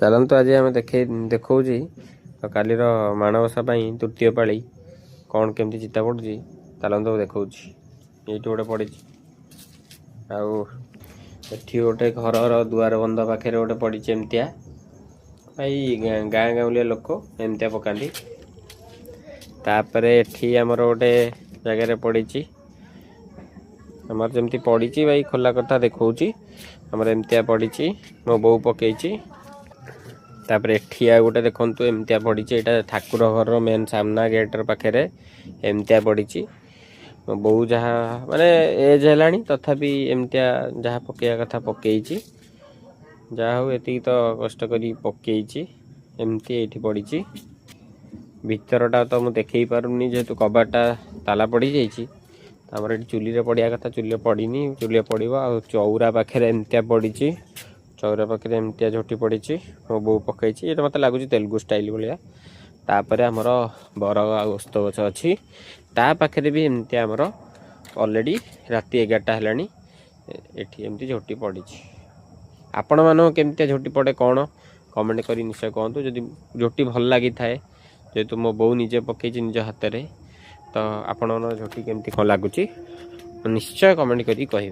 चलतु आज आम देखा कालीर माणवसा तृतीय पाली कौन केमती चिता पड़ी चलतु देखा ये गोटे पड़ी आठी गोटे घर दुआर बंध पाखे गोटे पड़ी एमतिया भाई गाँ गाँवलिया लोक एमतिया पकाती तापर एठी आमर गोटे जगार पड़ी आमर जमी पड़ी भाई खोला कथा देखा आमर एमतिया पड़ी मो बो पकई तापर एठिया गोटे देखु एमतिया पड़ी यहाँ ठाकुर घर मेन सामना गेटर पाखे एमतिया पड़ी मो बो जहाँ माने एज है तथापि एमतिया जहाँ पकड़ा कथा पकई जहा हूँ ये तो कष्ट करी पकई एमती ये पड़ी भितरटा तो मुझे देख पारूनी जेहेतु कबाटा ताला पड़ जामर ये चुली पड़ा कथा चुली पड़ी चुली पड़ो आ चौरा पाखे एमतिया पड़ी चौरा पाखे एमतिया झोटी पड़ी मो बो पकई ये मत लगुच तेलुगु स्टाइल भाया तापर आमर बर ओस्त गछ अच्छी पाखे भी एमती आमर अलरेडी राति 11टा है एटी एमती झोटी पड़ी आपण मान केमती झोटी पड़े कौन कमेंट कर निश्चय कहतु जदि झोटी भल लगी थाए जेहेतु मो बो निजे पकई निज हाथ में तो आपण झोटी केमती कौन लगुच निश्चय कमेंट करी कहे।